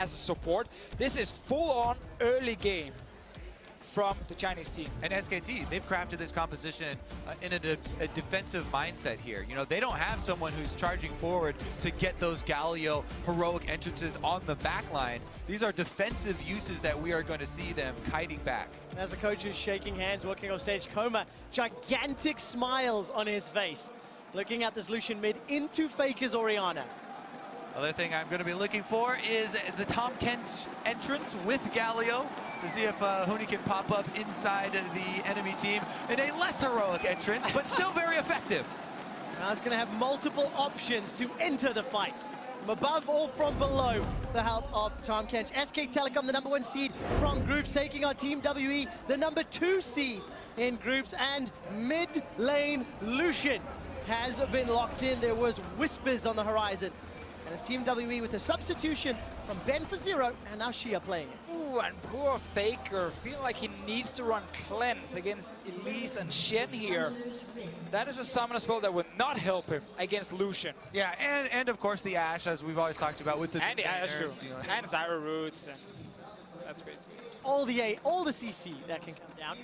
as support. This is full-on early game from the Chinese team. And SKT, they've crafted this composition in a defensive mindset here. You know, they don't have someone who's charging forward to get those Galio heroic entrances on the back line. These are defensive uses that we are going to see them kiting back. As the coach is shaking hands, walking off stage, Koma, gigantic smiles on his face. Looking at this Lucian mid into Faker's Orianna. Other thing I'm going to be looking for is the Tahm Kench entrance with Galio to see if Huni can pop up inside the enemy team in a less heroic entrance, but still very effective. Now it's going to have multiple options to enter the fight. From above or from below, the help of Tahm Kench. SK Telecom, the #1 seed from groups, taking on Team WE, the #2 seed in groups, and mid lane Lucian has been locked in. There was whispers on the horizon. And it's Team WE with a substitution from Ben for 0, and now Xiye playing it. Ooh, and poor Faker, feel like he needs to run Cleanse against Elise and Shen here. That is a summoner spell that would not help him against Lucian. Yeah, and of course the Ashe, as we've always talked about with the And the Ashe, true. you know. And Zyra Roots, and that's basically it. All the CC that can come down.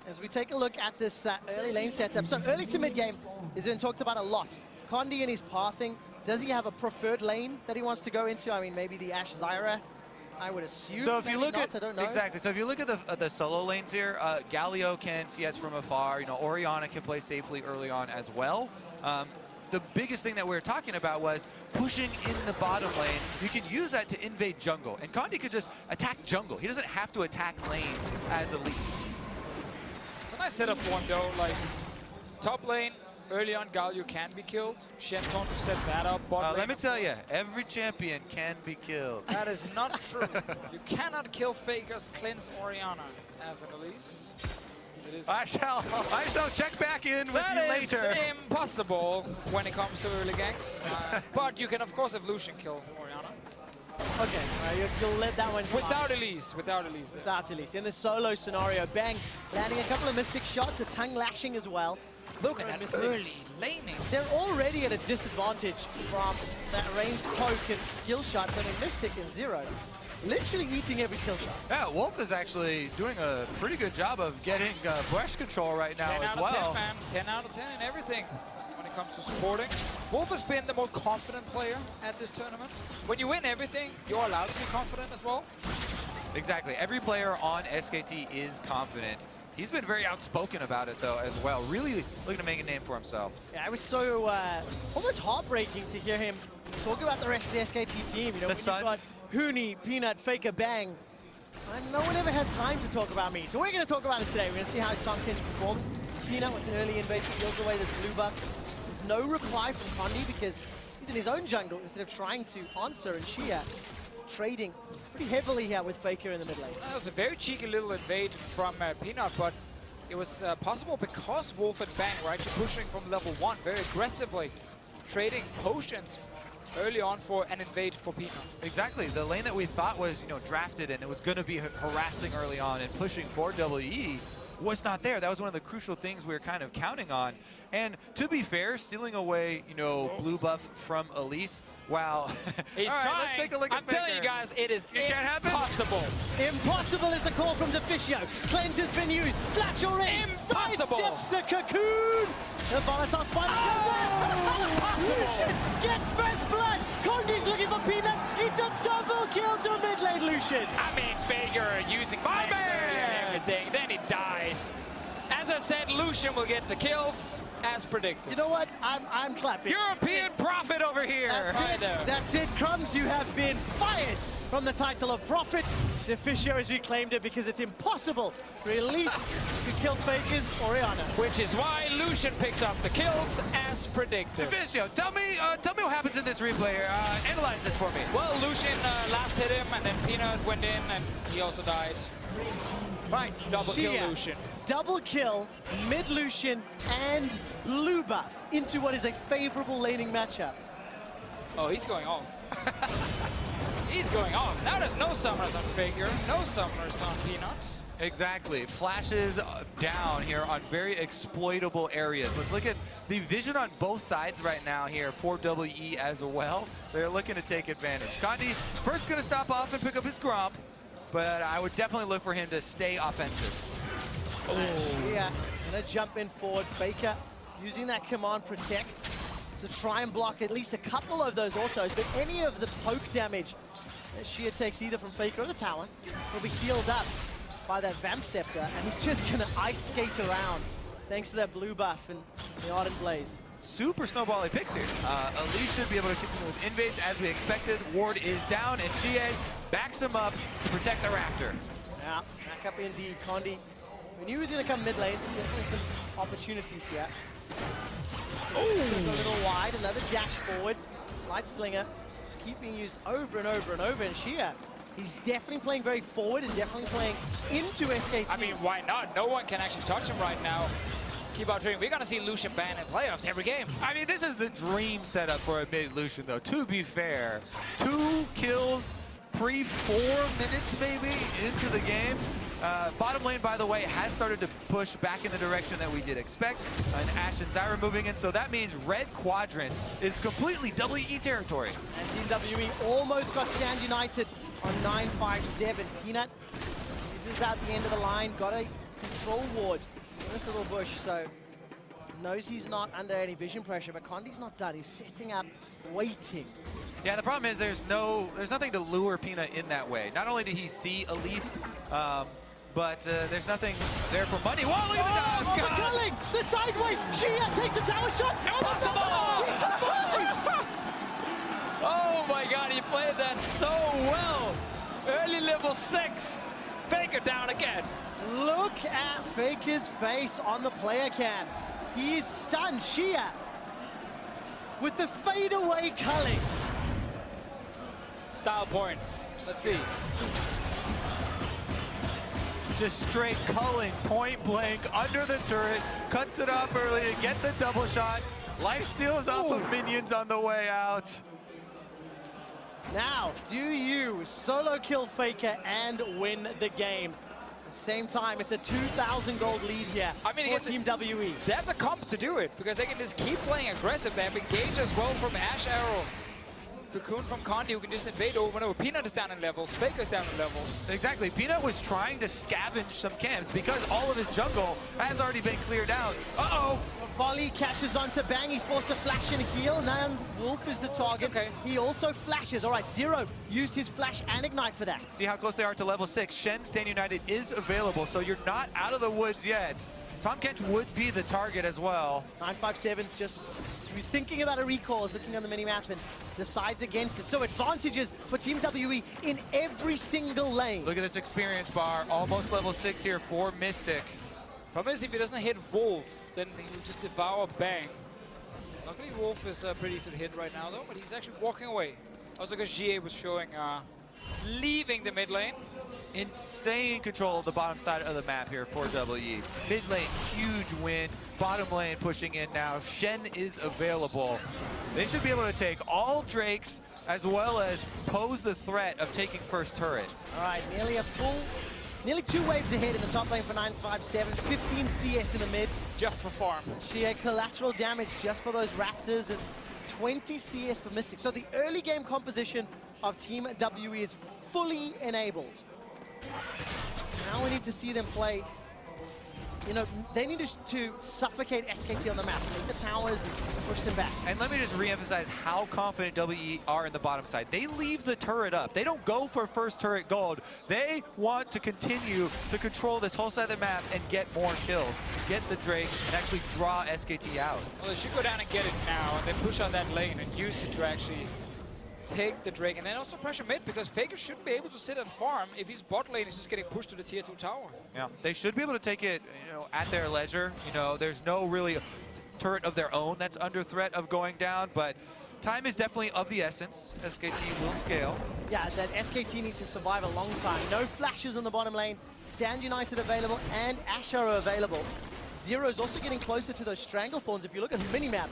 As we take a look at this early lane setup. So early to mid game has been talked about a lot. Condi and his pathing. Does he have a preferred lane that he wants to go into? I mean, maybe the Ashe Zyra, I would assume. So if you look not, I don't know. Exactly. So if you look at the solo lanes here, Galio can CS from afar. You know, Orianna can play safely early on as well. The biggest thing that we were talking about was pushing in the bottom lane. You can use that to invade jungle, and Condi could just attack jungle. He doesn't have to attack lanes as Elise. It's a nice setup for him though. Like top lane. Early on, Galio can be killed. Shenton to set that up. Let me tell you, every champion can be killed. That is not true. You cannot kill Faker's Cleanse Orianna as an Elise. It is I shall check back in with you later. That is impossible when it comes to early ganks. But you can, of course, have Lucian kill Orianna. Okay, you'll let that one slide. Without Elise. Without Elise. There. Without Elise. In the solo scenario, Bang landing a couple of Mystic shots, a tongue lashing as well. Look at that early laning. They're already at a disadvantage from that ranged poke and skill shots. I mean, Mystic and Zero literally eating every skill shot. Yeah, Wolf is actually doing a pretty good job of getting brush control right now as well. 10 out of 10, man. 10 out of 10 in everything when it comes to supporting. Wolf has been the more confident player at this tournament. When you win everything, you're allowed to be confident as well. Exactly. Every player on SKT is confident. He's been very outspoken about it, though, as well. Really looking to make a name for himself. Yeah, it was so almost heartbreaking to hear him talk about the rest of the SKT team. You know, when you've got Huni, Peanut, Faker, Bang, and no one ever has time to talk about me. So we're going to talk about it today. We're going to see how Tahm Kench performs. Peanut with an early invade steals away this blue buff. There's no reply from Condi because he's in his own jungle instead of trying to answer, and Xiye trading pretty heavily here with Faker in the mid lane. That was a very cheeky little invade from Peanut, but it was possible because Wolf and Bang were actually pushing from level 1 very aggressively, trading potions early on for an invade for Peanut. Exactly. The lane that we thought was, you know, drafted and it was going to be harassing early on and pushing for WE was not there. That was one of the crucial things we were kind of counting on. And to be fair, stealing away, you know, blue buff from Elise, wow. He's all right, trying. let's take a look at I'm telling you guys, it is impossible. Impossible is the call from Deficio. Cleanse has been used. Flash already. Impossible. Sidesteps the cocoon. The volatile spider Lucian gets first blood. Condi's looking for Peanut. It's a double kill to mid lane Lucian. I mean, Faker using Cleanse and everything, then he dies. As I said, Lucian will get the kills as predicted. You know what? I'm clapping. European prophet over here. That's it. That's it. Crumbs, you have been fired from the title of prophet. Deficio has reclaimed it because it's impossible for Elise to kill Faker's Orianna. Which is why Lucian picks up the kills as predicted. Deficio, tell me what happens in this replay. Analyze this for me. Well, Lucian last hit him, and then Peanut went in, and he also died. Right, Double kill Xiye. Lucian. Double kill, mid Lucian and blue buff into what is a favorable laning matchup. Oh, he's going off. He's going off. Now there's no summoners on Faker, no summoners on Peanut. Exactly. Flashes down here on very exploitable areas. Let's look at the vision on both sides right now here for WE as well. They're looking to take advantage. Condi first going to stop off and pick up his Gromp, but I would definitely look for him to stay offensive. Oh. Yeah, gonna jump in forward. Faker using that command protect to try and block at least a couple of those autos, but any of the poke damage that Xiye takes either from Faker or the tower will be healed up by that Vamp Scepter, and he's just gonna ice skate around thanks to that blue buff and the Ardent Blaze. Super snowbally picks here. Elise should be able to continue with invades as we expected. Ward is down, and Xiye backs him up to protect the Raptor. Yeah, back up indeed. Condi, we knew he was going to come mid lane. Definitely some opportunities here. Oh, a little wide, another dash forward. Light Slinger, just keep being used over and over and over. And Xiye, he's definitely playing very forward and definitely playing into SKT. I mean, why not? No one can actually touch him right now. Keep out trading. We're going to see Lucian banned in playoffs every game. I mean, this is the dream setup for a mid Lucian, though. To be fair, 2 kills pre 4 minutes, maybe, into the game. Bottom lane, by the way, has started to push back in the direction that we did expect. And Ashe and Zyra moving in, so that means red quadrant is completely WE territory. And Team WE almost got Stand United on 957. Peanut uses out the end of the line, got a control ward in this little bush, so knows he's not under any vision pressure, but Condi's not done. He's setting up, waiting. Yeah, the problem is there's nothing to lure Peanut in that way. Not only did he see Elise, but there's nothing there for money. Whoa, look at the dive! Oh, killing! The sideways! Xiye takes a tower shot! Impossible! Oh my god, he played that so well. Early level 6. Faker down again. Look at Faker's face on the player cams. He is stunned. Xiye with the fadeaway culling. Style points. Let's see. Just straight culling, point blank, under the turret, cuts it off early to get the double shot. Life steals off of minions on the way out. Now, do you solo kill Faker and win the game? At the same time, it's a 2,000 gold lead here for Team WE. They have the comp to do it, because they can just keep playing aggressive. They have engage as well from Ashe Arrow. Cocoon from Condi, who can just invade over and over. Peanut is down in levels, Faker's down in levels. Exactly, Peanut was trying to scavenge some camps because all of his jungle has already been cleared out. Uh-oh! Volley catches onto Bang, he's forced to flash and heal. Now Wolf is the target. Okay. He also flashes. All right, Zero used his flash and ignite for that. See how close they are to level 6. Shen, Stand United is available, so you're not out of the woods yet. Tom Kench would be the target as well. 957's just, he's thinking about a recall, is looking on the minimap and decides against it. So advantages for Team WE in every single lane. Look at this experience bar, almost level 6 here for Mystic. Problem is, if he doesn't hit Wolf, then he will just devour Bang. Luckily, Wolf is pretty easy to hit right now, though, but he's actually walking away. Also, because Xiye was showing leaving the mid lane. Insane control of the bottom side of the map here for WE. Mid lane, huge win. Bottom lane pushing in now. Shen is available. They should be able to take all Drakes as well as pose the threat of taking first turret. All right, nearly 2 waves ahead in the top lane for 957. 15 CS in the mid. Just for farm. Xiye collateral damage just for those Raptors and 20 CS for Mystic. So the early game composition of Team WE is fully enabled. Now we need to see them play. You know, they need to suffocate SKT on the map, make the towers and push them back. And let me just re-emphasize how confident WE are in the bottom side. They leave the turret up. They don't go for first turret gold. They want to continue to control this whole side of the map and get more kills, get the Drake, and actually draw SKT out. Well, they should go down and get it now, and then push on that lane and use it to actually take the Drake, and then also pressure mid, because Faker shouldn't be able to sit and farm if his bot lane is just getting pushed to the tier 2 tower. Yeah, they should be able to take it, you know, at their leisure. You know, there's no really turret of their own that's under threat of going down, but time is definitely of the essence. SKT will scale. Yeah, that SKT needs to survive a long time. No flashes on the bottom lane. Stand United available and Ashe Arrow available. Zero's also getting closer to those Stranglethorns. If you look at the minimap,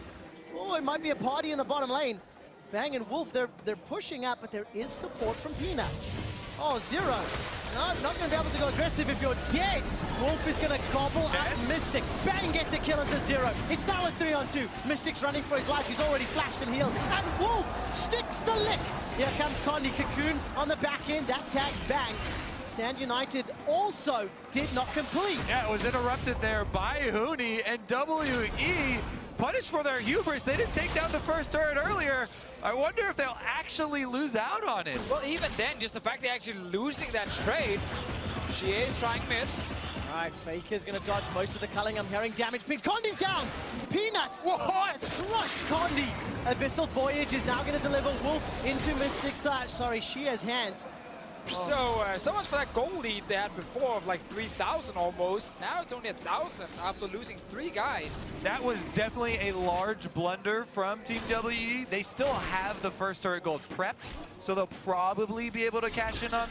oh, it might be a party in the bottom lane. Bang and Wolf, they're pushing up, but there is support from Peanut. Oh, Zero No, not going to be able to go aggressive if you're dead. Wolf is going to gobble at Mystic. Bang gets a kill into 0. It's now a 3-on-2. Mystic's running for his life. He's already flashed and healed. And Wolf sticks the lick. Here comes Condi. Cocoon on the back end. That tags Bang. Stand United also did not complete. Yeah, it was interrupted there by Huni, and WE punished for their hubris. They didn't take down the first turret earlier. I wonder if they'll actually lose out on it. Well, even then, just the fact they're actually losing that trade. Xiye is trying mid. All right, Faker's going to dodge most of the culling. I'm hearing damage pings. Condi's down. Peanut. What? Crushed Condi. Abyssal Voyage is now going to deliver Wolf into Mystic's, Xiye's hands. So much for that goal lead they had before of like 3,000 almost. Now it's only 1,000 after losing 3 guys. That was definitely a large blunder from Team WE. They still have the first turret gold prepped, so they'll probably be able to cash in on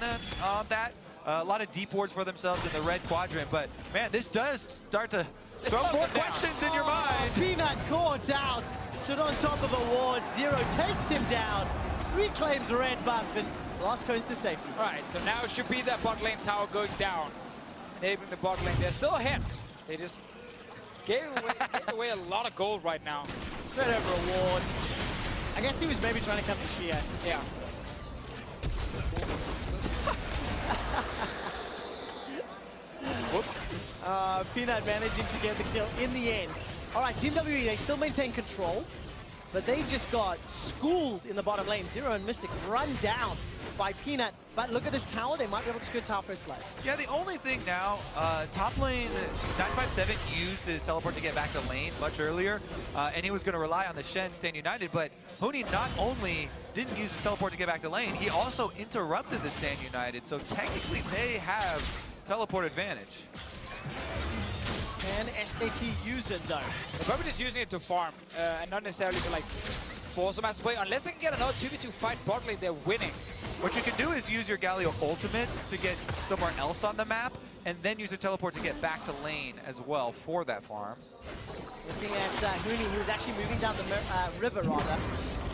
that. A lot of deep wards for themselves in the red quadrant, but man, this does start to throw more questions in your mind. Peanut caught out, stood on top of a ward. 0 takes him down, reclaims red buff, and Lost coast to safety. All right, so now it should be that bot lane tower going down, enabling the bot lane. They're still ahead. They just gave away a lot of gold right now. Straight over a ward. I guess he was maybe trying to come to Xiye. Yeah. Whoops. Peanut managing to get the kill in the end. All right, Team WE, they still maintain control, but they've just got schooled in the bottom lane. 0 and Mystic run down by Peanut. But look at this tower. They might be able to secure tower first place. Yeah, the only thing now, top lane, 957 used his teleport to get back to lane much earlier, and he was going to rely on the Shen Stand United, but Huni not only didn't use his teleport to get back to lane, he also interrupted the Stand United, so technically they have teleport advantage. Can SKT use it though? They're probably just using it to farm, and not necessarily to like force a massive play. Unless they can get another 2v2 fight bot lane, they're winning. What you can do is use your Galio ultimates to get somewhere else on the map, and then use a teleport to get back to lane as well for that farm. Looking at Huni, he was actually moving down the river rather.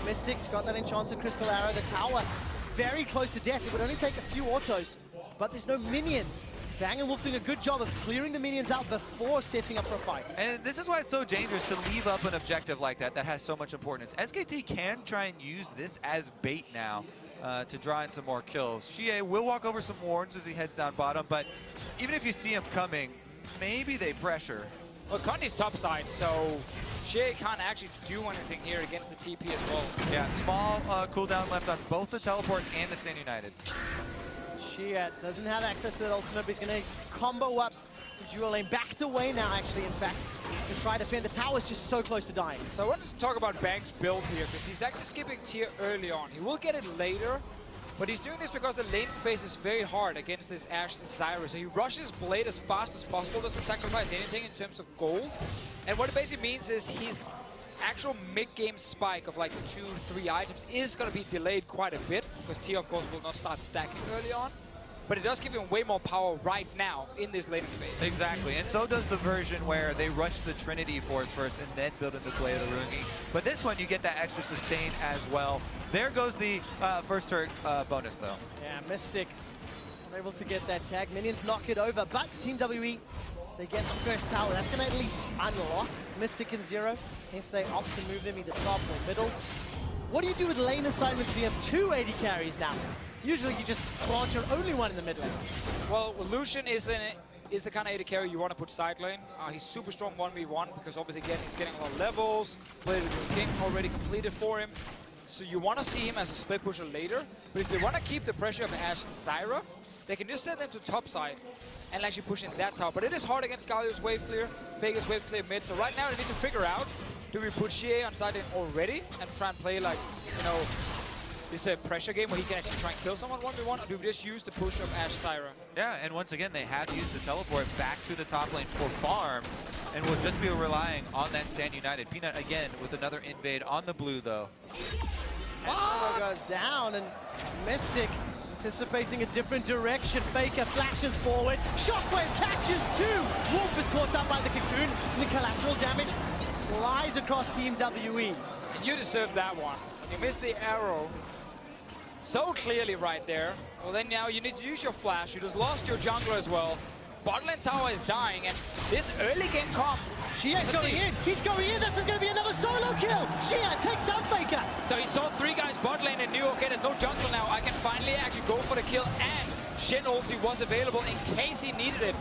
Mystic's got that enchanted crystal arrow. The tower very close to death. It would only take a few autos, but there's no minions. Bang and Wolf doing a good job of clearing the minions out before setting up for a fight. And this is why it's so dangerous to leave up an objective like that has so much importance. SKT can try and use this as bait now to draw in some more kills. Xiye will walk over some wards as he heads down bottom, but even if you see him coming, maybe they pressure. Well, Condi's top side, so Xiye can't actually do anything here against the TP as well. Yeah, small cooldown left on both the teleport and the Stand United. Xiye doesn't have access to that ultimate, but he's going to combo up the dual lane. Backed away now, actually, in fact, to try to defend. The tower's just so close to dying. So I wanted to talk about Bang's build here, because he's actually skipping tier early on. He will get it later, but he's doing this because the lane phase is very hard against this Ashe and Zyra. So he rushes Blade as fast as possible, doesn't sacrifice anything in terms of gold. And what it basically means is his actual mid-game spike of like 2-3 items is going to be delayed quite a bit, because tier, of course, will not start stacking early on. But it does give him way more power right now in this laning phase. Exactly, and so does the version where they rush the Trinity Force first and then build in the Blade of the Rungi. But this one, you get that extra sustain as well. There goes the first turret bonus, though. Yeah, Mystic unable to get that tag. Minions knock it over, but Team WE, they get the first tower. That's going to at least unlock Mystic and 0 if they opt to move them either top or middle. What do you do with lane assignments if you have 2 AD carries now? Usually you just plant your only one in the mid lane. Well, Lucian is the kind of AD carry you want to put side lane. He's super strong 1v1 because obviously again he's getting a lot of levels. Blade of the King already completed for him. So you want to see him as a split pusher later. But if they want to keep the pressure of Ashe and Zyra, they can just send them to top side and actually push in that tower. But it is hard against Galio's wave clear, Vegas wave clear mid. So right now they need to figure out, do we put Xiye on side lane already and try and play like, you know, this is a pressure game where he can actually try and kill someone 1v1, or do we just use the push of Ashe Zyra? Yeah, and once again, they have used the teleport back to the top lane for farm, and will just be relying on that Stand United. Peanut again with another invade on the blue, though. And goes down, and Mystic anticipating a different direction. Faker flashes forward. Shockwave catches 2. Wolf is caught up by the cocoon, and the collateral damage flies across Team WE. And you deserve that one. You missed the arrow. so clearly right there. Well, then now you need to use your flash. You just lost your jungler as well. Bot lane tower is dying, and this early game comp. Xiye's going in. He's going in. This is going to be another solo kill. Xiye takes down Faker. So he saw 3 guys bot lane and knew, okay, there's no jungle now. I can finally actually go for the kill, and Shen ulti was available in case he needed it.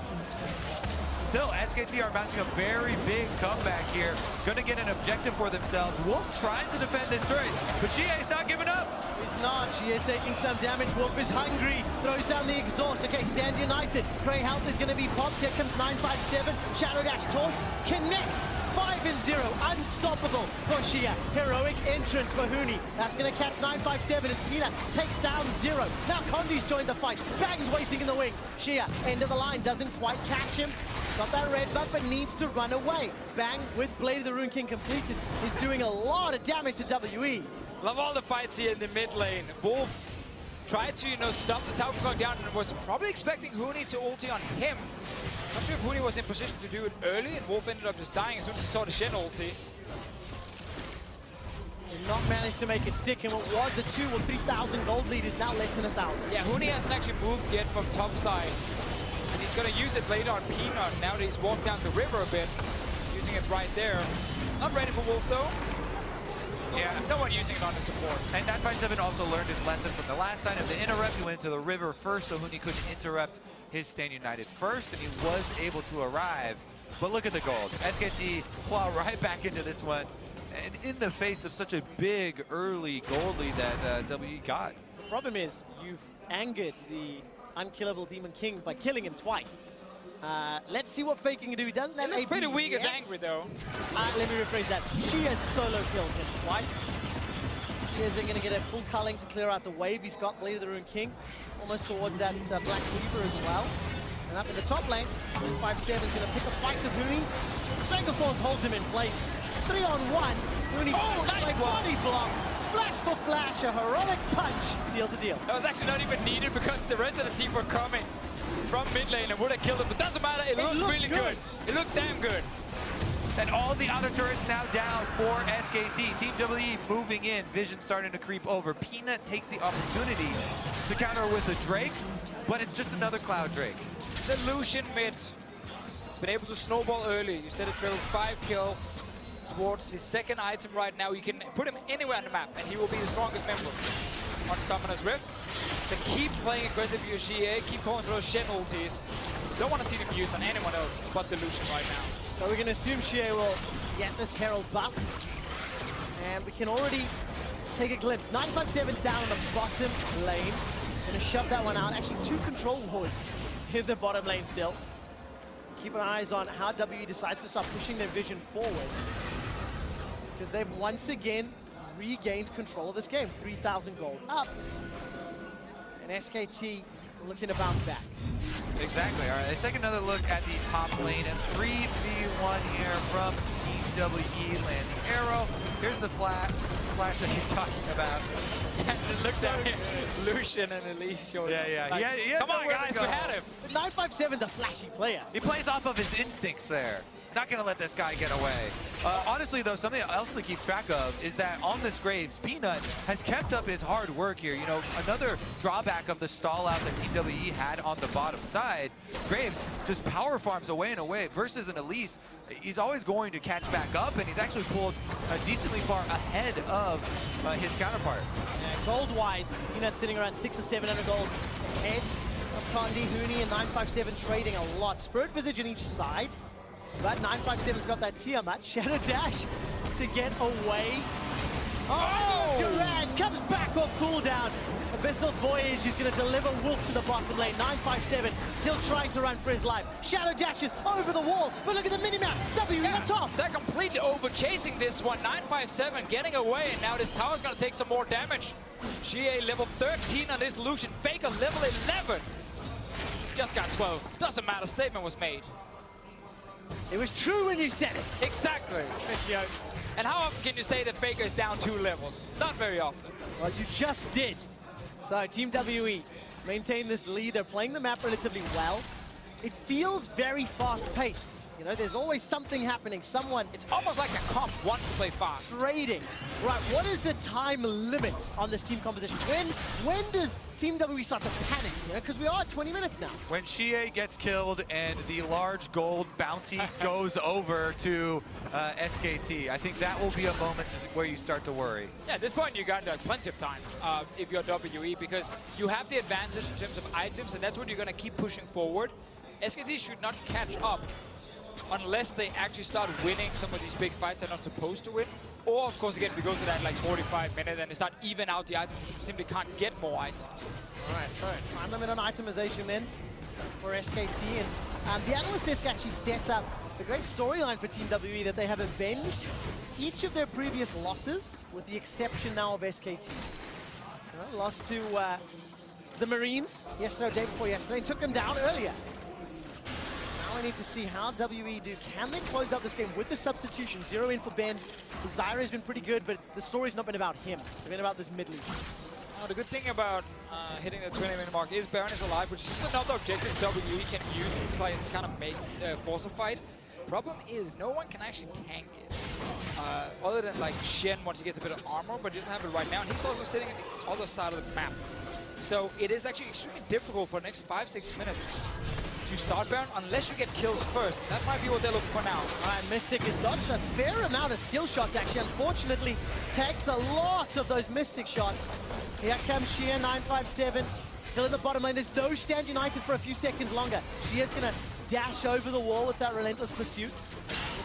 Still, SKT are mounting a very big comeback here. Gonna get an objective for themselves. Wolf tries to defend this turret, but Xiye is not giving up. He's not. Xiye's taking some damage. Wolf is hungry. Throws down the exhaust. Okay, stand united. Grey health is going to be popped. Here comes 957. Shadow Dash Torch connects. 5-0. Unstoppable for Xiye. Heroic entrance for Huni. That's going to catch 957 as Peanut takes down 0. Now Condi's joined the fight. Bang's waiting in the wings. Xiye, end of the line, doesn't quite catch him. Got that red buff, but needs to run away. Bang, with Blade of the Rune King completed, is doing a lot of damage to WE. Love all the fights here in the mid lane. Wolf tried to, stop the tower from going down and was probably expecting Huni to ulti on him. Not sure if Huni was in position to do it early, and Wolf ended up just dying as soon as he saw the Shen ulti. Did not manage to make it stick, and what was a 2 or 3,000 gold lead is now less than 1,000. Yeah, Huni hasn't actually moved yet from top side. And he's going to use it later on Peanut. Now that he's walked down the river a bit, using it right there. Not ready for Wolf though. Yeah, no one using it on the support. And 957 also learned his lesson from the last time of the interrupt. He went into the river first, so Huni couldn't interrupt his Stand United first, and he was able to arrive. But look at the gold. SKT plow right back into this one, and in the face of such a big early gold lead that WE got. The problem is, you've angered the unkillable Demon King by killing him twice. Let's see what Faker can do. He doesn't have It's AP pretty weak yet. as angry though. Let me rephrase that. She has solo killed him twice. He isn't going to get a full culling to clear out the wave. He's got Blade of the Rune King almost towards that Black Weaver as well. And up in the top lane, 5-7 is going to pick a fight with Huni. Strangleforce holds him in place. 3-on-1. Huni nice body block. Flash for flash, a heroic punch seals the deal. That was actually not even needed because the rest of the team were coming from mid lane and would have killed him. But doesn't matter, it looked really good. It looked damn good. And all the outer turrets now down for SKT. Team WE moving in, Vision starting to creep over. Peanut takes the opportunity to counter with a Drake, but it's just another Cloud Drake. The Lucian mid. He's been able to snowball early. You said it trailed 5 kills towards his second item right now. You can put him anywhere on the map and he will be the strongest member on Summoner's Rift. So keep playing aggressive with your Xiye, keep calling for those Shen ultis. Don't want to see them used on anyone else but the Lucian right now. So we're going to assume Xiye will get this Herald buff. And we can already take a glimpse. 957's down on the bottom lane. Going to shove that one out. Actually, 2 control wars in the bottom lane still. Keep our eyes on how WE decides to start pushing their Vision forward. Because they've once again regained control of this game. 3,000 gold up. And SKT looking to bounce back. Exactly. All right, let's take another look at the top lane. And 3v1 here from Team WE landing arrow. Here's the flash that you're talking about. And look down here, Lucian and Elise showing up. Yeah. Like, come on, guys, we had him. But 957's a flashy player. He plays off of his instincts there. Not going to let this guy get away. Honestly, though, something else to keep track of is that on this Graves, Peanut has kept up his hard work here. You know, another drawback of the stall out that Team WE had on the bottom side. Graves just power farms away and away versus an Elise. He's always going to catch back up, and he's actually pulled decently far ahead of his counterpart. Gold-wise, Peanut sitting around 600 or 700 gold ahead of Condi, Huni, and 957 trading a lot. Spirit Visage on each side. But 957's got that Tiamat. Shadow Dash to get away. Oh! Durant comes back off cooldown. Abyssal Voyage is going to deliver Wolf to the bottom lane. 957 still trying to run for his life. Shadow Dashes over the wall. But look at the minimap. WE up top. They're completely over chasing this one. 957 getting away, and now this tower's going to take some more damage. Xiye level 13 on this Lucian. Faker level 11. Just got 12. Doesn't matter. Statement was made. It was true when you said it. Exactly. And how often can you say that Faker is down 2 levels? Not very often. Well, you just did. So Team WE maintain this lead. They're playing the map relatively well. It feels very fast-paced. You know, there's always something happening. Someone It's almost like a comp wants to play fast. trading. Right, what is the time limit on this team composition? When does Team WWE start to panic? You know, because we are at 20 minutes now. When Xiye gets killed and the large gold bounty goes over to SKT, I think that will be a moment where you start to worry. Yeah, at this point you got plenty of time if you're WE, because you have the advantage in terms of items, and that's what you're going to keep pushing forward. SKT should not catch up unless they actually start winning some of these big fights they're not supposed to win. Or, of course, again, we go to that like 45 minutes and they start even out the items. You simply can't get more items. All right, so time limit on itemization then for SKT. And the analyst desk actually sets up a great storyline for Team WE that they have avenged each of their previous losses, with the exception now of SKT. Lost to the Marines yesterday, day before yesterday, and took them down earlier. Now I need to see how WE do. Can they close out this game with the substitution? 0 in for Ben. Zyra has been pretty good, but the story's not been about him. It's been about this mid league. The good thing about hitting the 20-minute mark is Baron is alive, which is another objective WE can use to try and kind of make force a fight. Problem is, no one can actually tank it. Other than like Shen once he gets a bit of armor, but he doesn't have it right now, and he's also sitting at the other side of the map. So it is actually extremely difficult for the next 5-6 minutes to start Baron unless you get kills first. That might be what they're looking for now. All right, Mystic has dodged a fair amount of skill shots, actually. Unfortunately, takes a lot of those Mystic shots. Here comes Xiye, 957. Still in the bottom lane. There's no stand united for a few seconds longer. Xiye's going to dash over the wall with that relentless pursuit.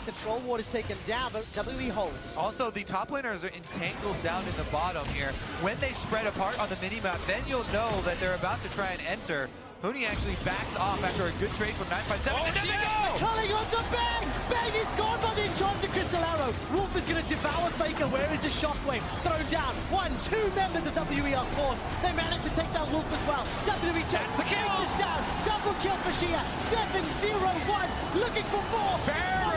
The troll ward is taken down, but WE holds. Also, the top laners are entangled down in the bottom here. When they spread apart on the minimap, then you'll know that they're about to try and enter. Huni actually backs off after a good trade from 957, and there they go! Calling onto Bang! Bang is gone by the enchanted Crystal Arrow. Wolf is going to devour Faker. Where is the shockwave? Thrown down. 1-2 members of WE are forced. They managed to take down Wolf as well. WWE checks the kills down. Double kill for Xiye. 7-0-1. Looking for more. Baron!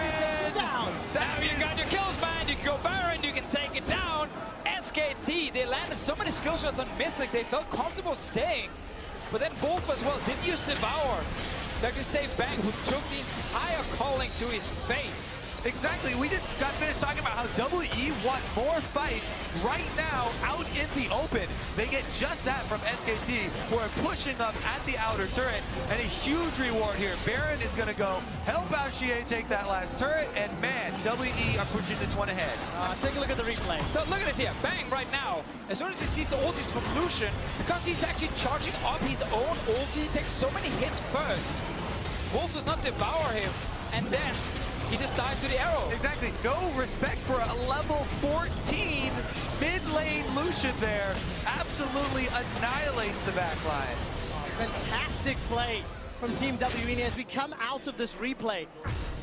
Down. Now you got your kills, man. You can go Baron, you can take it down. SKT, they landed so many skill shots on Mystic, they felt comfortable staying. But then Wolf as well didn't use Devour to actually save Bang, who took the entire calling to his face. Exactly, we just got finished talking about how WE want more fights right now out in the open. They get just that from SKT, who are pushing up at the outer turret, and a huge reward here. Baron is going to go help out Xiye take that last turret, and man, WE are pushing this one ahead. Take a look at the replay. So look at this here, Bang right now, as soon as he sees the ultis from Lucian, because he's actually charging up his own ulti, he takes so many hits first. Wolf does not devour him, and then he just dies to the arrow. Exactly. No respect for a level 14 mid-lane Lucian there. Absolutely annihilates the backline. Fantastic play from Team WE as we come out of this replay.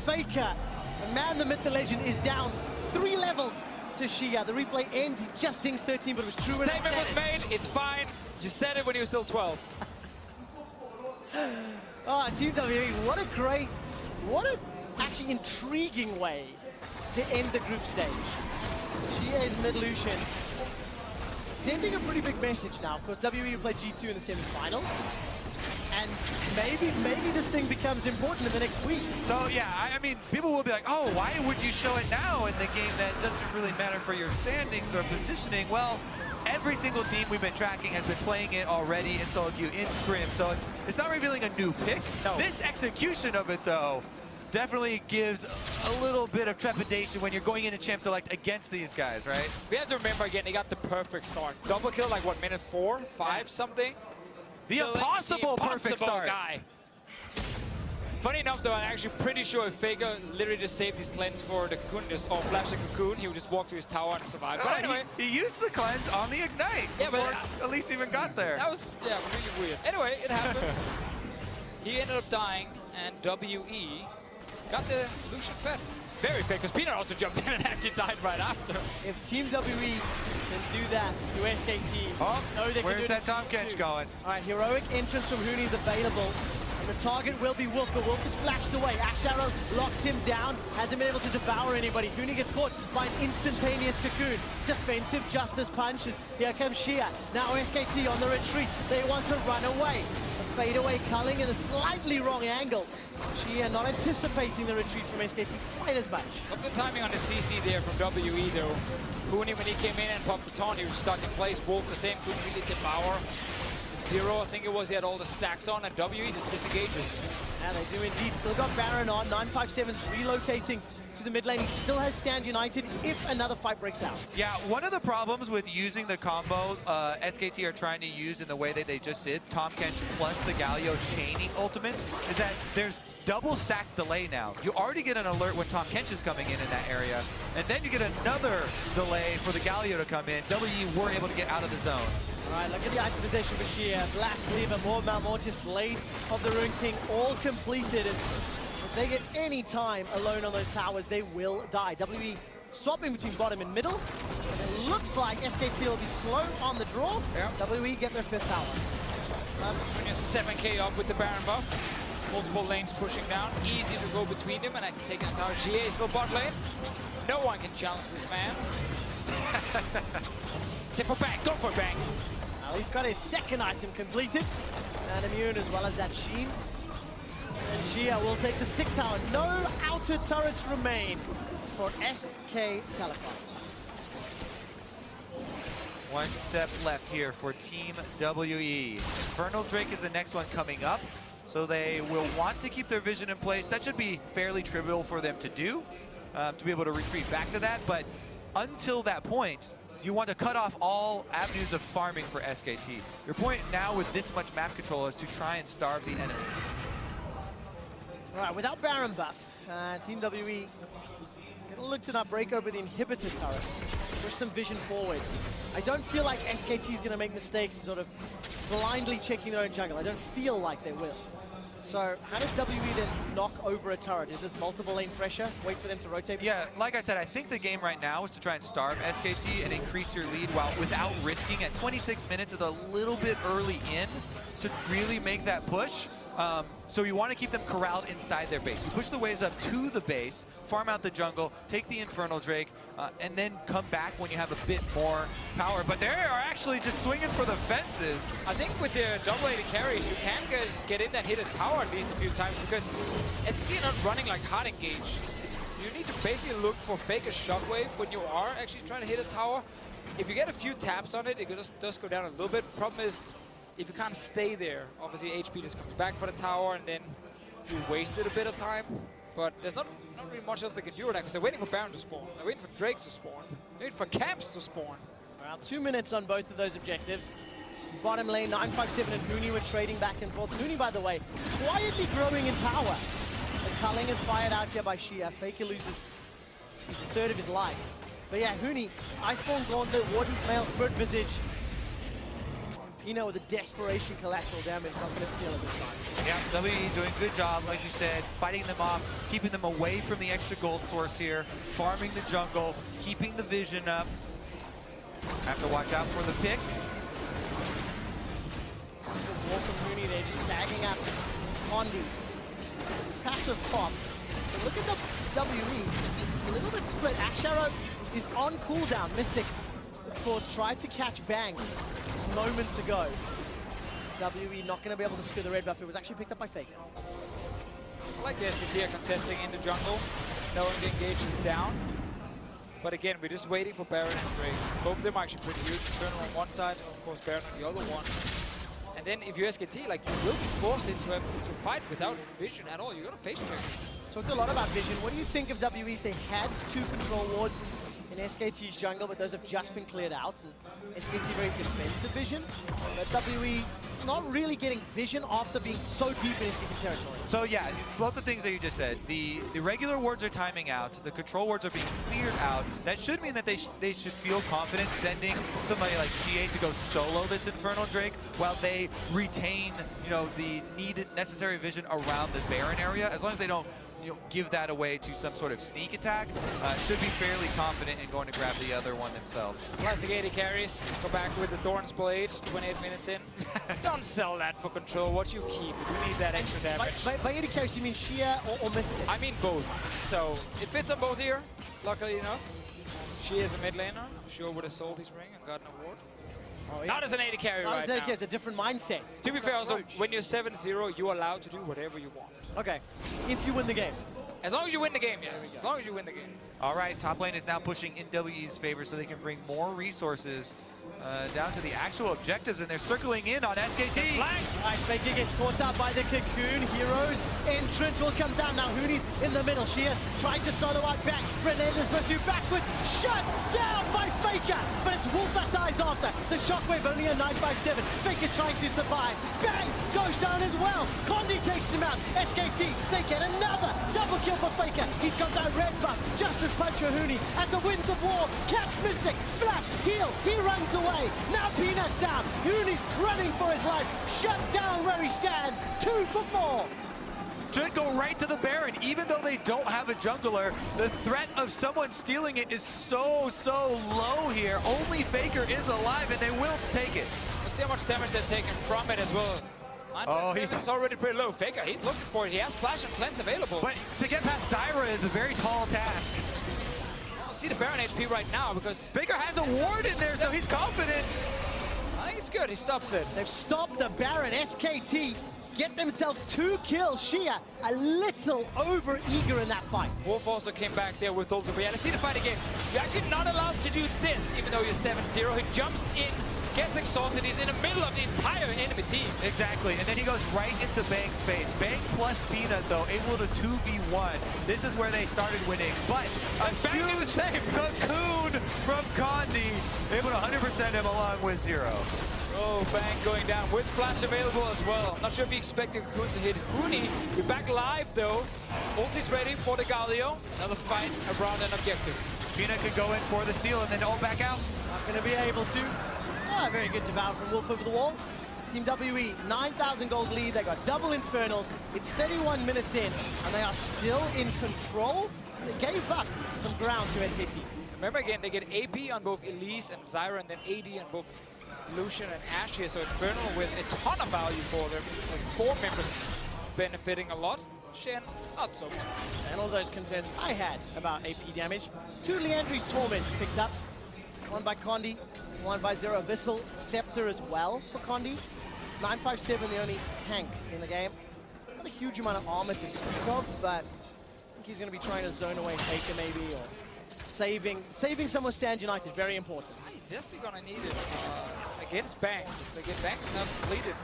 Faker, the man, the myth, the legend, is down 3 levels to Xiye. The replay ends. He just dings 13, but it was true. Statement was made. It's fine. You said it when he was still 12. Team WE, what a actually intriguing way to end the group stage. Xiye is mid Lucian, sending a pretty big message now. Of course, WE will play G2 in the semi-finals, and maybe this thing becomes important in the next week. So yeah, I mean, people will be like, oh, why would you show it now in the game that doesn't really matter for your standings or positioning? Well, every single team we've been tracking has been playing it already in solo queue, in scrim, so it's not revealing a new pick. No. This execution of it, though, definitely gives a little bit of trepidation when you're going into Champ Select against these guys, right? We have to remember again, they got the perfect start. Double kill like what, minute 4, 5 something? The impossible perfect start. Guy. Funny enough though, I'm actually pretty sure if Faker literally just saved his cleanse for the cocoon, or flash the cocoon, he would just walk to his tower and survive. But anyway. He used the cleanse on the Ignite before Elise even got there. That was, yeah, really weird. Anyway, it happened. He ended up dying, and WE got the Lucian fed. Very fake, because Peanut also jumped in and actually died right after. If Team WE can do that to SKT, where's that Tom Kench going? All right, heroic entrance from Huni is available. And the target will be Wolf. The Wolf is flashed away. Ash Arrow locks him down. Hasn't been able to devour anybody. Huni gets caught by an instantaneous cocoon. Defensive justice punches. Here comes Xiye. Now SKT on the retreat. They want to run away. The fadeaway culling in a slightly wrong angle. Xiye not anticipating the retreat from SKT quite as much. Love the timing on the CC there from WE though. Huni, when he came in and popped the taunt, he was stuck in place. Wolf the same, couldn't really devour. 0, I think it was, he had all the stacks on, and WE just disengages. Yeah, they do indeed. Still got Baron on. 957's relocating to the mid lane. He still has Stand United if another fight breaks out. Yeah, one of the problems with using the combo SKT are trying to use in the way that they just did, Tahm Kench plus the Galio chaining ultimates, is that there's double stack delay now. You already get an alert when Tahm Kench is coming in that area, and then you get another delay for the Galio to come in. WE were able to get out of the zone. All right, look at the itemization for Xiye. Black Cleaver, more Malmortius, Blade of the Rune King, all completed. And if they get any time alone on those towers, they will die. WE swapping between bottom and middle. And it looks like SKT will be slow on the draw. Yep. WE get their 5th tower. When you're 7k up with the Baron buff, multiple lanes pushing down, easy to go between them, and I can take out tower. Xiye is still bot lane. No one can challenge this man. Tip for bang, go for bang. Well, he's got his 2nd item completed. And immune as well as that Sheen. And Xiye will take the 6th tower. No outer turrets remain for SK Telecom. One step left here for Team WE. Infernal Drake is the next one coming up, so they will want to keep their vision in place. That should be fairly trivial for them to do, to be able to retreat back to that, but until that point, you want to cut off all avenues of farming for SKT. Your point now with this much map control is to try and starve the enemy. All right, without Baron buff, Team WE gonna look to not break over the inhibitor turret. Push some vision forward. I don't feel like SKT is gonna make mistakes sort of blindly checking their own jungle. I don't feel like they will. So how does WE then knock over a turret? Is this multiple lane pressure? Wait for them to rotate? Yeah, like I said, I think the game right now is to try and starve SKT and increase your lead while without risking. At 26 minutes, it's a little bit early in to really make that push. So you want to keep them corralled inside their base. You push the waves up to the base, farm out the jungle, take the Infernal Drake, and then come back when you have a bit more power. But they are actually just swinging for the fences. I think with the double-aided carries, you can get in and hit a tower at least a few times because SKT are not running like hard engaged. You need to basically look for fake a shockwave when you are actually trying to hit a tower. If you get a few taps on it, it does go down a little bit. Problem is, if you can't stay there, obviously HP just comes back for the tower and then you wasted a bit of time. But there's not really much else they can do with that because they're waiting for Baron to spawn. They're waiting for Drakes to spawn. They're waiting for camps to spawn. Well, 2 minutes on both of those objectives. Bottom lane, 957 and Huni were trading back and forth. Huni, by the way, quietly growing in power. The culling is fired out here by Xiye. Faker loses a 1/3 of his life. But yeah, Huni, Iceborne Gauntlet, Warden's Mail, Spirit Visage. Pino with a desperation collateral damage, not going to steal at this time. Yeah, WE doing a good job, like you said, fighting them off, keeping them away from the extra gold source here, farming the jungle, keeping the vision up. Have to watch out for the pick. Walk from Huni, they're just tagging up Condi. It's passive pop. But look at the WE, a little bit split. Ash Arrow is on cooldown. Mystic, of course, tried to catch Bang moments ago. WE not going to be able to secure the red buff. It was actually picked up by Faker. I like the SKT contesting in the jungle, knowing the engage is down. But again, we're just waiting for Baron and Drake. Both of them are actually pretty huge. Infernal on one side, and of course Baron on the other one. And then if you're SKT, like, you will be forced into a fight without vision at all. You're going to face check. Talked a lot about vision. What do you think of WE's? They had 2 control wards in SKT's jungle, but those have just been cleared out. And SKT very defensive vision, but WE not really getting vision after being so deep in SKT territory. So yeah, both the things that you just said. The regular wards are timing out. The control wards are being cleared out. That should mean that they should feel confident sending somebody like Xiye to go solo this Infernal Drake while they retain, you know, the necessary vision around the Baron area. As long as they don't, you know, give that away to some sort of sneak attack, should be fairly confident in going to grab the other one themselves. Classic 80 carries, go back with the Thorn's Blade, 28 minutes in. Don't sell that for control, what you keep, you need that extra damage. By 80 carries, you mean Xiye or Mystic? I mean both, so it fits on both here, luckily enough. Xiye is a mid laner, I'm sure would have sold his ring and got an award. Not as an AD carry right now. It's a different mindset. To be fair, also, when you're 7-0, you're allowed to do whatever you want. Okay, if you win the game. As long as you win the game, yes. As long as you win the game. All right, top lane is now pushing in WE's favor so they can bring more resources down to the actual objectives, and they're circling in on SKT. Right, Faker gets caught up by the Cocoon. Heroes entrance will come down. Now Hooney's in the middle. Xiye trying to solo out back. Relentless pursuit backwards. Shut down by Faker. But it's Wolf that dies after. The shockwave only a 957. Faker trying to survive. Bang! Goes down as well. Condi takes him out. SKT, they get another double kill for Faker. He's got that red buff. Justice Punch for Hooney at the Winds of War. Catch Mystic. Flash. Heal. He runs away. Now Peanut's down. Hooney's running for his life. Shut down where he stands. 2 for 4. Should go right to the Baron. Even though they don't have a jungler, the threat of someone stealing it is so low here. Only Faker is alive, and they will take it. Let's see how much damage they're taking from it as well. Oh, he's already pretty low. Faker, he's looking for it. He has Flash and Cleanse available. But to get past Zyra is a very tall task. See the Baron HP right now because Faker has a ward in there, so he's confident. I think it's good. He stops it. They've stopped the Baron. SKT get themselves 2 kills. Xiye a little over eager in that fight. Wolf also came back there with ult. Let's see the fight again. You're actually not allowed to do this, even though you're 7-0. He jumps in, gets exhausted. He's in the middle of the entire enemy team. Exactly, and then he goes right into Bang's face. Bang plus Peanut, though, able to 2v1. This is where they started winning, but Bang did the same. Cocoon from Condi, able to 100% him along with Zero. Oh, Bang going down with Flash available as well. Not sure if he expected Cocoon to hit Hooney. We're back live, though. Ulti's ready for the Galio. Another fight around an objective. Peanut could go in for the steal and then all back out. Not going to be able to. Ah, very good devour from Wolf over the wall. Team WE, 9,000 gold lead. They got double Infernals. It's 31 minutes in, and they are still in control. They gave up some ground to SKT. Remember again, they get AP on both Elise and Zyra, and then AD on both Lucian and Ashe here. So Infernal with a ton of value for them. Like 4 members benefiting a lot. Shen, not so much. And all those concerns I had about AP damage. 2 Leandri's Torments picked up. 1 by Condi, 1 by Zero. Vissel, Scepter as well for Condi. 957, the only tank in the game. Not a huge amount of armor to speak of, but I think he's going to be trying to zone away Faker maybe, or saving someone Stand United. Very important. He's definitely going to need it against Bang. Just again, Bang's now completed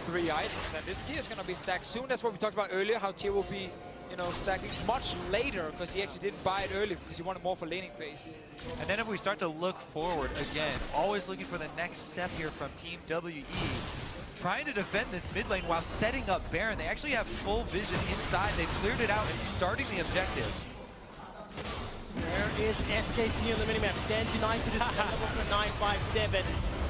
3 items, and this tier is going to be stacked soon. That's what we talked about earlier, how tier will be, you know, stacking much later because he actually didn't buy it early because he wanted more for laning phase. And then if we start to look forward again, always looking for the next step here from Team WE, trying to defend this mid lane while setting up Baron. They actually have full vision inside. They've cleared it out and starting the objective. There is SKT on the minimap. Stand United is available for 957.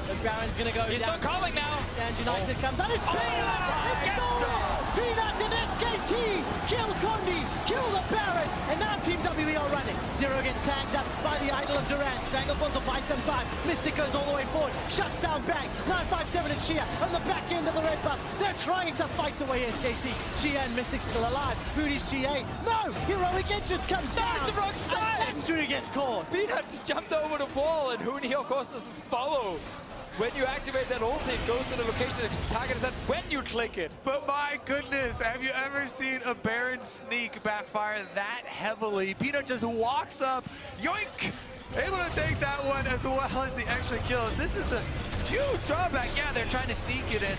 The Baron's going to go He's down. not calling now. Stand United comes out. It's Peanut! It's over! Peanut and SKT kill Condi, kill the Baron, and now Team WE are running. Zero gets tagged up by the Idol of Durant. Stranglethorns will buy some time. Mystic goes all the way forward, shuts down Bang. 957 and Xiye on the back end of the red buff. They're trying to fight away SKT. Xiye and Mystic still alive. Hooney's Xiye. No! Heroic entrance comes down. It's the wrong side. And that's where he gets caught. Peanut just jumped over the wall, and Hooney, of course, doesn't follow. When you activate that ulti, it goes to the location that the target is at when you click it. But my goodness, have you ever seen a Baron sneak backfire that heavily? Peanut just walks up, yoink! Able to take that one as well as the extra kills. This is the huge drawback. Yeah, they're trying to sneak it and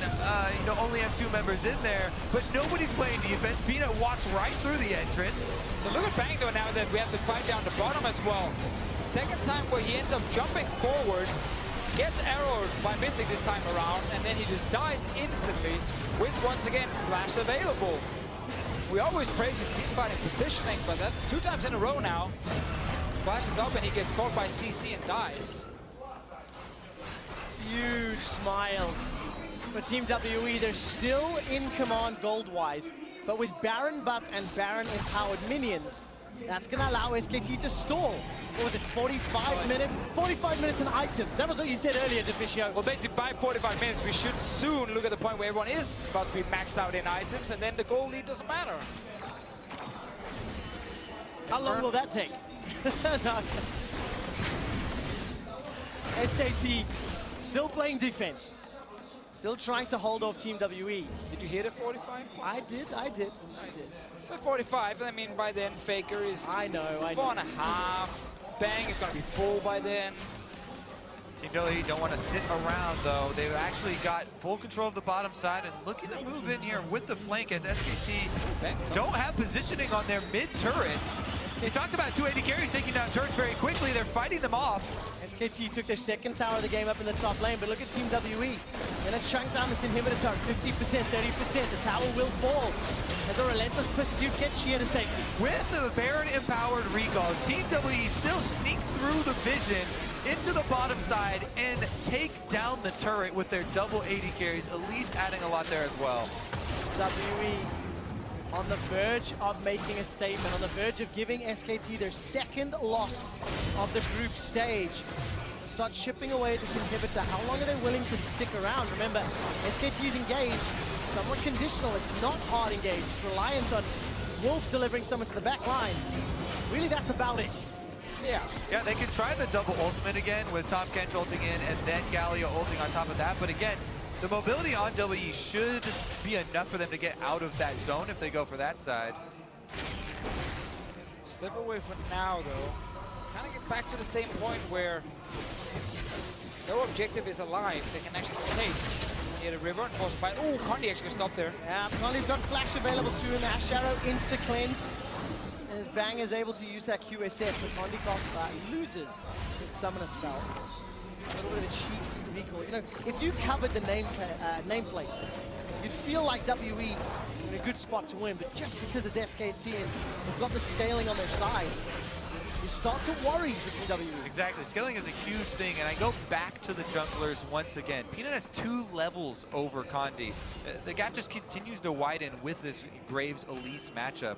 you know, only have 2 members in there, but nobody's playing defense. Peanut walks right through the entrance. So look at Bang though now that we have to fight down the bottom as well. Second time where he ends up jumping forward, gets arrowed by Mystic this time around, and then he just dies instantly with, once again, Flash available. We always praise his team fighting positioning, but that's 2 times in a row now. Flash is up and he gets caught by CC and dies. Huge smiles for Team WE. They're still in command gold-wise, but with Baron buff and Baron empowered minions, that's going to allow SKT to stall. What was it, 45 minutes? 45 minutes in items. That was what you said earlier, Deficio. Well, basically, by 45 minutes, we should soon look at the point where everyone is about to be maxed out in items, and then the goal lead doesn't matter. How long will that take? SKT Still playing defense. Still trying to hold off Team WE. Did you hear the 45? I did. But 45, I mean, by then, Faker is I know. 4.5. Bang is going to be full by then. Team WE don't want to sit around, though. They've actually got full control of the bottom side and looking to move in here with the flank as SKT don't have positioning on their mid turrets. They talked about 280 carries taking down turrets very quickly. They're fighting them off. SKT took their second tower of the game up in the top lane, but look at Team WE. Gonna chunk down this inhibitor tower, 50%, 30%. The tower will fall as a relentless pursuit gets Xiye to safety. With the Baron-empowered recalls, Team WE still sneak through the vision into the bottom side and take down the turret with their double 80 carries, at least adding a lot there as well. WE on the verge of making a statement, on the verge of giving SKT their second loss of the group stage. Start chipping away at this inhibitor. How long are they willing to stick around? Remember, SKT is engaged, somewhat conditional. It's not hard engaged. It's reliant on Wolf delivering someone to the back line. Really, that's about it. Yeah, they can try the double ultimate again with Top Kench ulting in and then Galio ulting on top of that. But again, the mobility on WE should be enough for them to get out of that zone if they go for that side. Step away for now, though. Kind of get back to the same point where no objective is alive. They can actually take near the river and force a fight. Oh, Condi actually stopped there. Yeah, Condi's got flash available to him. Ash Arrow insta-cleanse. As Bang is able to use that QSS, but Condi loses his summoner spell. A little bit of a cheap recall. You know, if you covered the nameplates, you'd feel like WE in a good spot to win, but just because it's SKT and they've got the scaling on their side, you start to worry with WE. Exactly, scaling is a huge thing, and I go back to the junglers once again. Peanut has 2 levels over Condi. The gap just continues to widen with this Graves Elise matchup,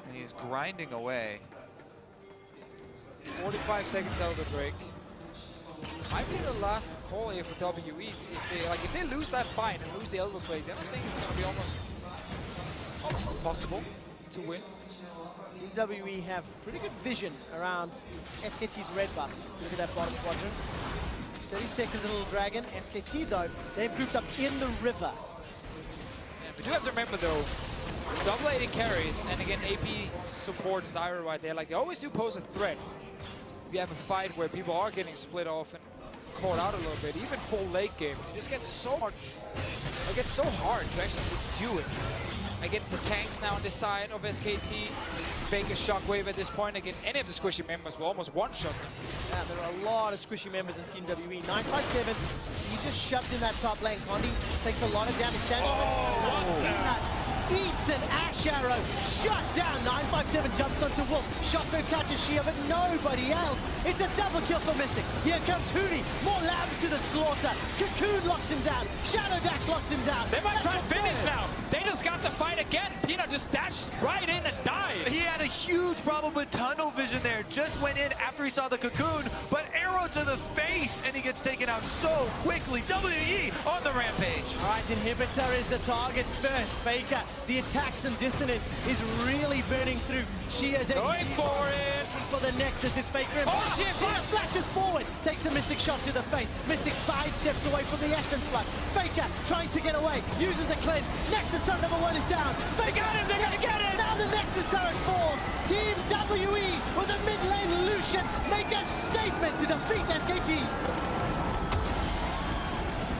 and he's grinding away. 45 seconds out of the break. Might be the last call here for WE. If they lose that fight and lose the elbow plate, then I think it's going to be almost impossible to win. Team WE have pretty good vision around SKT's red buff. Look at that bottom quadrant. 30 seconds, a little dragon. SKT, though, they've grouped up in the river. Yeah, but you have to remember, though, double 80 carries, and again, AP supports Zyra right there. Like, they always do pose a threat. If you have a fight where people are getting split off and caught out a little bit, even full late game, it just gets so hard. It gets so hard to actually do it. Against the tanks now on this side of SKT, fake a shockwave at this point against any of the squishy members will almost one-shot them. Yeah, there are a lot of squishy members in Team WE. 957, he just shoved in that top lane. Condi takes a lot of damage. Eats an Ash Arrow, shut down. 957 jumps onto Wolf. Shockwave catches Xiye, but nobody else. It's a double kill for Mystic. Here comes Hootie. More lambs to the slaughter. Cocoon locks him down. Shadow Dash locks him down. They might try to finish now. They just got the fight again. Peanut just dashed right in and died. He had a huge problem with tunnel vision there. Just went in after he saw the cocoon, but arrow to the face, and he gets taken out so quickly. WE on the rampage. All right, inhibitor is the target first. Faker, the attacks and dissonance is really burning through. Xiye is going for it. For the Nexus, it's Faker. Xiye flashes forward, takes a Mystic shot to the face. Mystic sidesteps away from the Essence Flash. Faker trying to get away, uses the cleanse. Nexus turret number 1 is down. They got him, they're gonna get him. Now the Nexus turret falls. Team WE with a mid lane Lucian make a statement to defeat SKT.